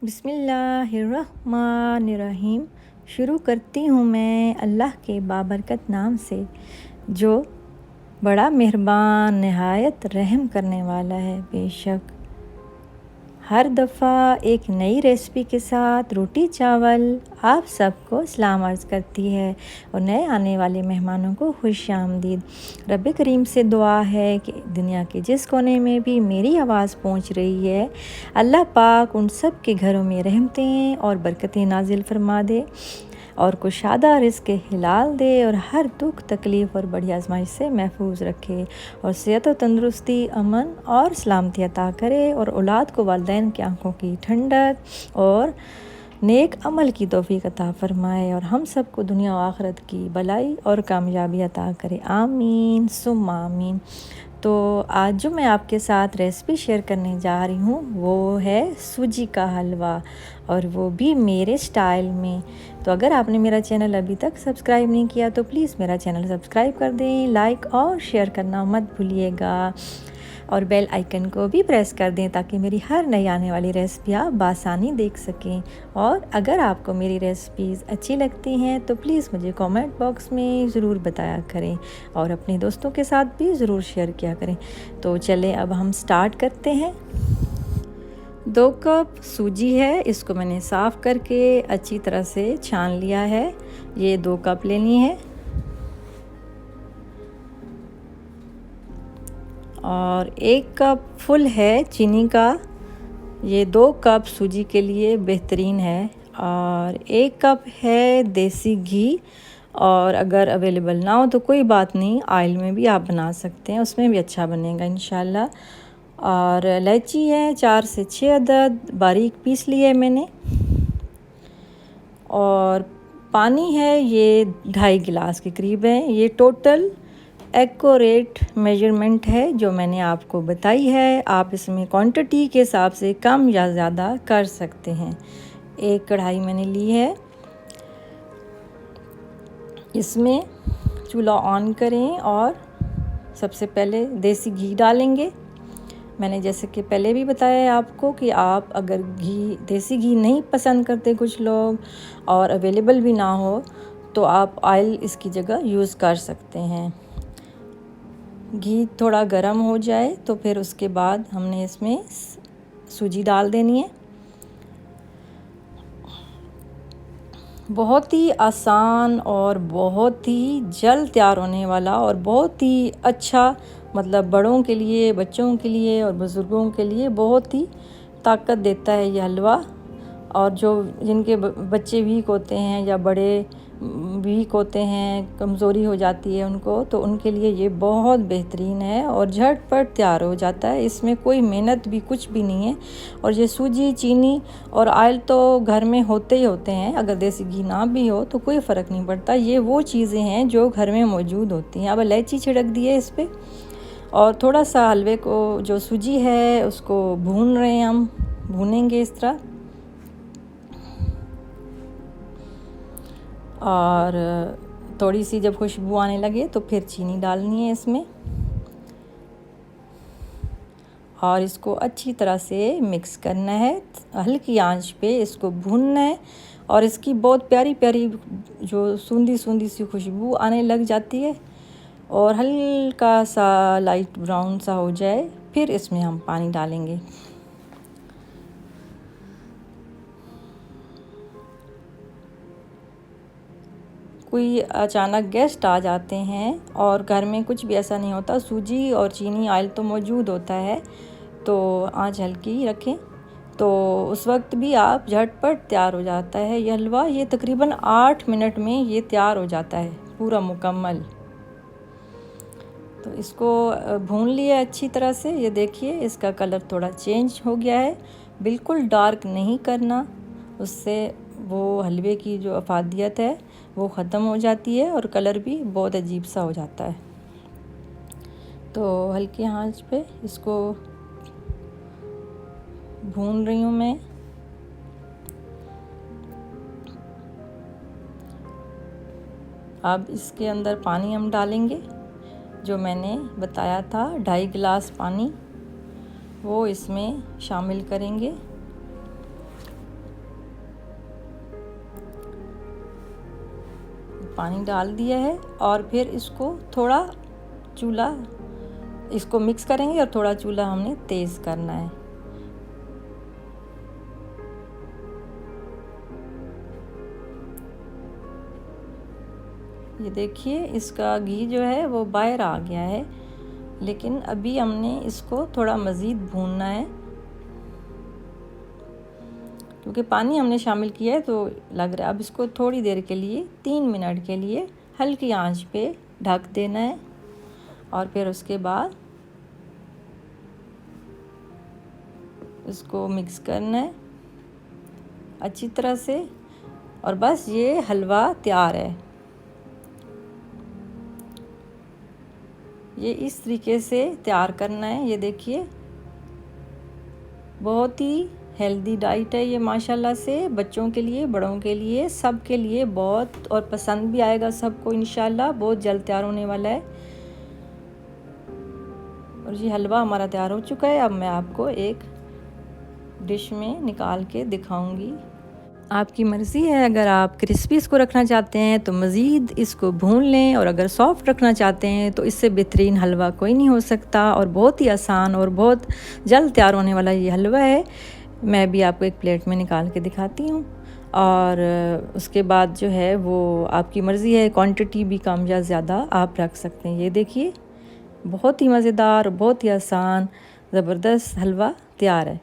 बिस्मिल्लाहिर्रहमानिर्रहीम। शुरू करती हूँ मैं अल्लाह के बाबरकत नाम से, जो बड़ा मेहरबान नहायत रहम करने वाला है। बेशक हर दफ़ा एक नई रेसिपी के साथ रोटी चावल आप सबको सलाम अर्ज़ करती है और नए आने वाले मेहमानों को खुश आमदीद। रब करीम से दुआ है कि दुनिया के जिस कोने में भी मेरी आवाज़ पहुंच रही है, अल्लाह पाक उन सब के घरों में रहमतें और बरकतें नाजिल फरमा दे और कुशादा रिज़्क़ हिलाल दे और हर दुख तकलीफ़ और बड़ी आजमाइश से महफूज रखे और सेहत और तंदुरुस्ती, अमन और सलामती अता करे और औलाद को वालिदैन की आँखों की ठंडक और नेक अमल की तौफीक अता फ़रमाए और हम सबको दुनिया और आखिरत की भलाई और कामयाबी अता करे। आमीन सुम्मा आमीन। तो आज जो मैं आपके साथ रेसिपी शेयर करने जा रही हूँ वो है सूजी का हलवा, और वो भी मेरे स्टाइल में। तो अगर आपने मेरा चैनल अभी तक सब्सक्राइब नहीं किया तो प्लीज़ मेरा चैनल सब्सक्राइब कर दें, लाइक और शेयर करना मत भूलिएगा और बेल आइकन को भी प्रेस कर दें ताकि मेरी हर नई आने वाली रेसिपी आप बासानी देख सकें। और अगर आपको मेरी रेसिपीज़ अच्छी लगती हैं तो प्लीज़ मुझे कमेंट बॉक्स में ज़रूर बताया करें और अपने दोस्तों के साथ भी ज़रूर शेयर किया करें। तो चलें अब हम स्टार्ट करते हैं। 2 कप सूजी है, इसको मैंने साफ़ करके अच्छी तरह से छान लिया है। ये 2 कप लेनी है और 1 कप फुल है चीनी का। ये 2 कप सूजी के लिए बेहतरीन है। और 1 कप है देसी घी, और अगर अवेलेबल ना हो तो कोई बात नहीं, ऑयल में भी आप बना सकते हैं, उसमें भी अच्छा बनेगा इंशाल्लाह। और इलायची है 4 से 6 अदद, बारीक पीस ली है मैंने। और पानी है ये 2.5 गिलास के करीब है। ये टोटल एक्यूरेट मेजरमेंट है जो मैंने आपको बताई है। आप इसमें क्वांटिटी के हिसाब से कम या ज़्यादा कर सकते हैं। एक कढ़ाई मैंने ली है, इसमें चूल्हा ऑन करें और सबसे पहले देसी घी डालेंगे। मैंने जैसे कि पहले भी बताया है आपको कि आप अगर देसी घी नहीं पसंद करते कुछ लोग और अवेलेबल भी ना हो तो आप ऑयल इसकी जगह यूज़ कर सकते हैं। घी थोड़ा गर्म हो जाए तो फिर उसके बाद हमने इसमें सूजी डाल देनी है। बहुत ही आसान और बहुत ही जल्द तैयार होने वाला और बहुत ही अच्छा, मतलब बड़ों के लिए, बच्चों के लिए और बुज़ुर्गों के लिए बहुत ही ताकत देता है ये हलवा। और जो जिनके बच्चे वीक होते हैं या बड़े वीक होते हैं, कमज़ोरी हो जाती है उनको, तो उनके लिए ये बहुत बेहतरीन है और झटपट तैयार हो जाता है। इसमें कोई मेहनत भी कुछ भी नहीं है। और ये सूजी, चीनी और ऑयल तो घर में होते ही होते हैं, अगर देसी घी ना भी हो तो कोई फ़र्क नहीं पड़ता। ये वो चीज़ें हैं जो घर में मौजूद होती हैं। अब इलायची छिड़क दी है इस पर और थोड़ा सा हलवे को, जो सूजी है उसको भून रहे हैं, हम भूनेंगे इस तरह। और थोड़ी सी जब खुशबू आने लगे तो फिर चीनी डालनी है इसमें और इसको अच्छी तरह से मिक्स करना है। हल्की आंच पे इसको भूनना है और इसकी बहुत प्यारी प्यारी जो सूंधी सूंधी सी खुशबू आने लग जाती है और हल्का सा लाइट ब्राउन सा हो जाए, फिर इसमें हम पानी डालेंगे। कोई अचानक गेस्ट आ जाते हैं और घर में कुछ भी ऐसा नहीं होता, सूजी और चीनी ऑयल तो मौजूद होता है, तो आंच हल्की रखें तो उस वक्त भी आप झटपट तैयार हो जाता है ये हलवा। ये तकरीबन 8 मिनट में ये तैयार हो जाता है पूरा मुकम्मल। तो इसको भून लिया अच्छी तरह से। ये देखिए इसका कलर थोड़ा चेंज हो गया है, बिल्कुल डार्क नहीं करना, उससे वो हलवे की जो अफादियत है वो ख़त्म हो जाती है और कलर भी बहुत अजीब सा हो जाता है। तो हल्की आंच पे इसको भून रही हूँ मैं। अब इसके अंदर पानी हम डालेंगे, जो मैंने बताया था 2.5 गिलास पानी, वो इसमें शामिल करेंगे। पानी डाल दिया है और फिर इसको थोड़ा चूल्हा इसको मिक्स करेंगे और थोड़ा चूल्हा हमने तेज़ करना है। ये देखिए इसका घी जो है वो बाहर आ गया है, लेकिन अभी हमने इसको थोड़ा मज़ीद भूनना है क्योंकि पानी हमने शामिल किया है तो लग रहा है। अब इसको थोड़ी देर के लिए 3 मिनट के लिए हल्की आंच पे ढक देना है और फिर उसके बाद इसको मिक्स करना है अच्छी तरह से और बस ये हलवा तैयार है। ये इस तरीके से तैयार करना है। ये देखिए बहुत ही हेल्दी डाइट है ये माशाल्लाह से, बच्चों के लिए, बड़ों के लिए, सब के लिए बहुत, और पसंद भी आएगा सबको इंशाल्लाह। बहुत जल्द तैयार होने वाला है और ये हलवा हमारा तैयार हो चुका है। अब मैं आपको एक डिश में निकाल के दिखाऊंगी। आपकी मर्ज़ी है, अगर आप क्रिस्पी इसको रखना चाहते हैं तो मज़ीद इसको भून लें, और अगर सॉफ़्ट रखना चाहते हैं तो इससे बेहतरीन हलवा कोई नहीं हो सकता। और बहुत ही आसान और बहुत जल्द तैयार होने वाला ये हलवा है। मैं भी आपको एक प्लेट में निकाल के दिखाती हूँ और उसके बाद जो है वो आपकी मर्ज़ी है, क्वांटिटी भी कम या ज़्यादा आप रख सकते हैं। ये देखिए बहुत ही मज़ेदार, बहुत ही आसान, ज़बरदस्त हलवा तैयार है।